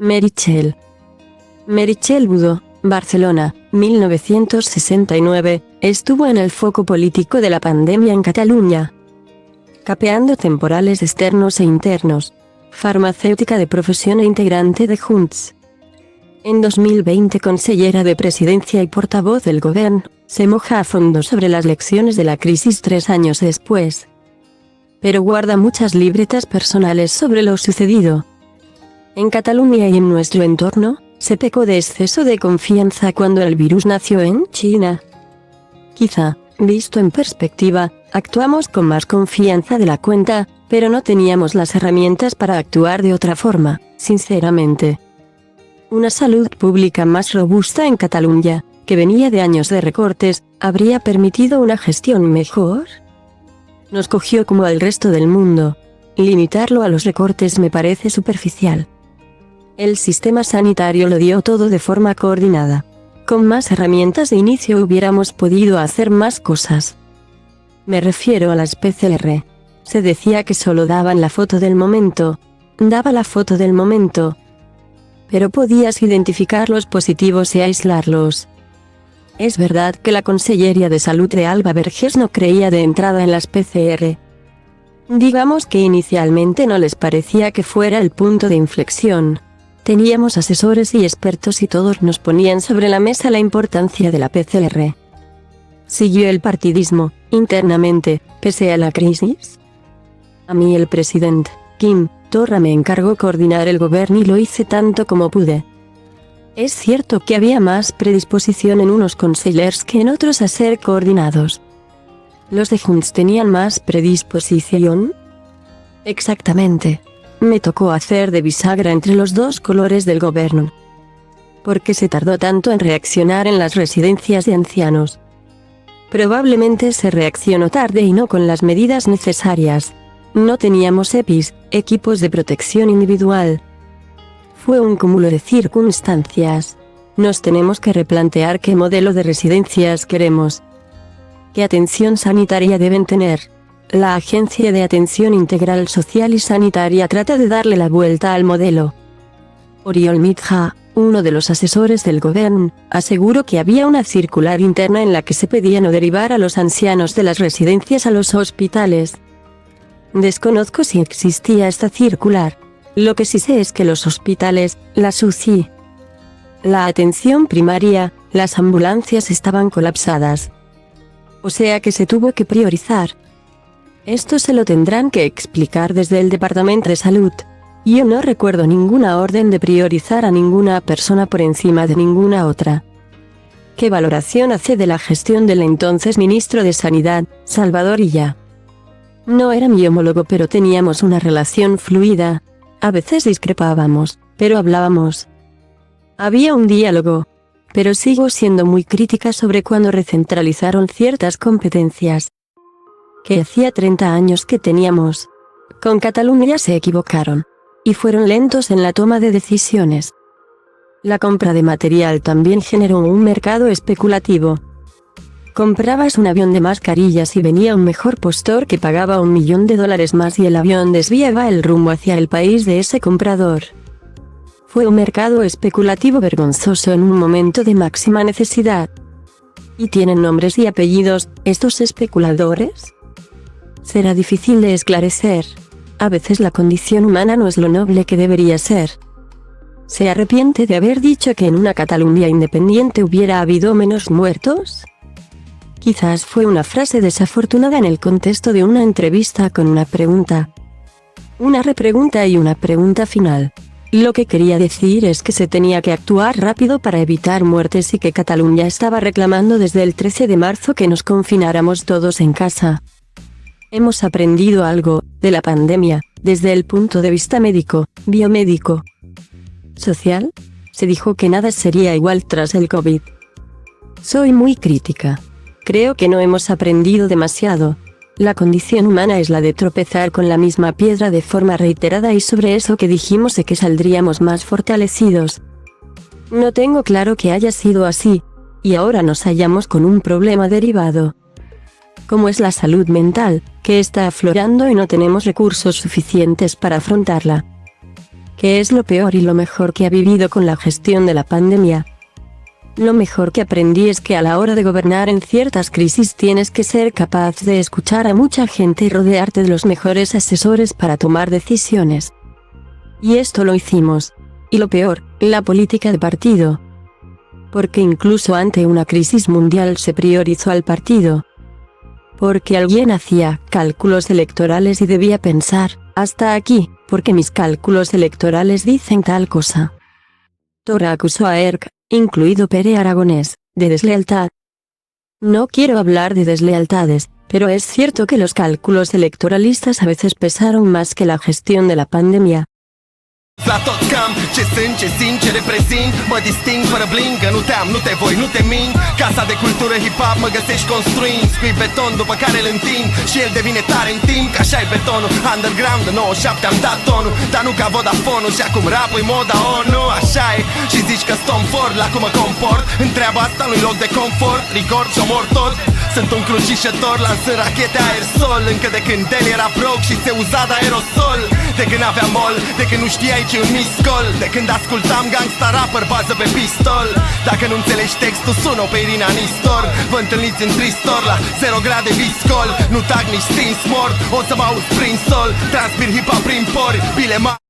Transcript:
Meritxell. Meritxell Budó, Barcelona, 1969, estuvo en el foco político de la pandemia en Cataluña. Capeando temporales externos e internos. Farmacéutica de profesión e integrante de Junts. En 2020 consellera de Presidencia y portavoz del Gobierno, se moja a fondo sobre las lecciones de la crisis 3 años después. Pero guarda muchas libretas personales sobre lo sucedido. En Cataluña y en nuestro entorno, se pecó de exceso de confianza cuando el virus nació en China. Quizá, visto en perspectiva, actuamos con más confianza de la cuenta, pero no teníamos las herramientas para actuar de otra forma, sinceramente. Una salud pública más robusta en Cataluña, que venía de años de recortes, ¿habría permitido una gestión mejor? Nos cogió como al resto del mundo. Limitarlo a los recortes me parece superficial. El sistema sanitario lo dio todo de forma coordinada. Con más herramientas de inicio hubiéramos podido hacer más cosas. Me refiero a las PCR. Se decía que solo daban la foto del momento. Daba la foto del momento. Pero podías identificar los positivos y aislarlos. Es verdad que la Conselleria de Salud de Alba Vergés no creía de entrada en las PCR. Digamos que inicialmente no les parecía que fuera el punto de inflexión. Teníamos asesores y expertos y todos nos ponían sobre la mesa la importancia de la PCR. Siguió el partidismo, internamente, pese a la crisis. A mí el presidente, Quim Torra, me encargó coordinar el gobierno y lo hice tanto como pude. Es cierto que había más predisposición en unos consellers que en otros a ser coordinados. ¿Los de Junts tenían más predisposición? Exactamente. Me tocó hacer de bisagra entre los dos colores del gobierno. ¿Por qué se tardó tanto en reaccionar en las residencias de ancianos? Probablemente se reaccionó tarde y no con las medidas necesarias. No teníamos EPIs, equipos de protección individual. Fue un cúmulo de circunstancias. Nos tenemos que replantear qué modelo de residencias queremos. ¿Qué atención sanitaria deben tener? La Agencia de Atención Integral Social y Sanitaria trata de darle la vuelta al modelo. Oriol Mitjà, uno de los asesores del gobierno, aseguró que había una circular interna en la que se pedía no derivar a los ancianos de las residencias a los hospitales. Desconozco si existía esta circular. Lo que sí sé es que los hospitales, las UCI, la atención primaria, las ambulancias estaban colapsadas. O sea que se tuvo que priorizar. Esto se lo tendrán que explicar desde el Departamento de Salud. Yo no recuerdo ninguna orden de priorizar a ninguna persona por encima de ninguna otra. ¿Qué valoración hace de la gestión del entonces ministro de Sanidad, Salvador Illa? No era mi homólogo, pero teníamos una relación fluida. A veces discrepábamos, pero hablábamos. Había un diálogo. Pero sigo siendo muy crítica sobre cuando recentralizaron ciertas competencias que hacía 30 años que teníamos. Con Cataluña se equivocaron. Y fueron lentos en la toma de decisiones. La compra de material también generó un mercado especulativo. Comprabas un avión de mascarillas y venía un mejor postor que pagaba $1 millón más y el avión desviaba el rumbo hacia el país de ese comprador. Fue un mercado especulativo vergonzoso en un momento de máxima necesidad. ¿Y tienen nombres y apellidos, estos especuladores? Será difícil de esclarecer. A veces la condición humana no es lo noble que debería ser. ¿Se arrepiente de haber dicho que en una Cataluña independiente hubiera habido menos muertos? Quizás fue una frase desafortunada en el contexto de una entrevista con una pregunta. Una repregunta y una pregunta final. Lo que quería decir es que se tenía que actuar rápido para evitar muertes y que Cataluña estaba reclamando desde el 13 de marzo que nos confináramos todos en casa. Hemos aprendido algo de la pandemia, desde el punto de vista médico, biomédico, social. Se dijo que nada sería igual tras el COVID. Soy muy crítica. Creo que no hemos aprendido demasiado. La condición humana es la de tropezar con la misma piedra de forma reiterada y sobre eso que dijimos de que saldríamos más fortalecidos. No tengo claro que haya sido así, y ahora nos hallamos con un problema derivado. Como es la salud mental, que está aflorando y no tenemos recursos suficientes para afrontarla. ¿Qué es lo peor y lo mejor que ha vivido con la gestión de la pandemia? Lo mejor que aprendí es que a la hora de gobernar en ciertas crisis tienes que ser capaz de escuchar a mucha gente y rodearte de los mejores asesores para tomar decisiones. Y esto lo hicimos. Y lo peor, la política de partido. Porque incluso ante una crisis mundial se priorizó al partido. Porque alguien hacía cálculos electorales y debía pensar, hasta aquí, porque mis cálculos electorales dicen tal cosa. Torra acusó a ERC, incluido Pere Aragonés, de deslealtad. No quiero hablar de deslealtades, pero es cierto que los cálculos electoralistas a veces pesaron más que la gestión de la pandemia. La tot cam, ce sunt, ce simt, ce reprezint. Mă disting fără bling, că nu te-am, nu te voi, nu te mint. Casa de cultură hip-hop mă găsești construind. Scui beton după care îl întind și el devine tare în timp, că așa-i betonul. Underground în 97 am dat tonul, dar nu ca Vodafone-ul. Și acum rap-ul moda ONU, așa e. Și zici că Tom Ford, la cum mă comport. Întreaba asta nu-i loc de confort, record și omor tot. Sunt un crucișător, lansând rachete aerosol. Încă de când el era broke și se uza de aerosol. De când aveam mol, de când nu știai ce un miscol. De când ascultam gangsta rapper bază pe pistol. Dacă nu înțelegi textul, sună pe Irina Nistor. Vă întâlniți în Tristor la 0 grade viscol. Nu tag nici stins mort, o să mă auzi prin sol. Transpir hip-hop prin pori, bile mari.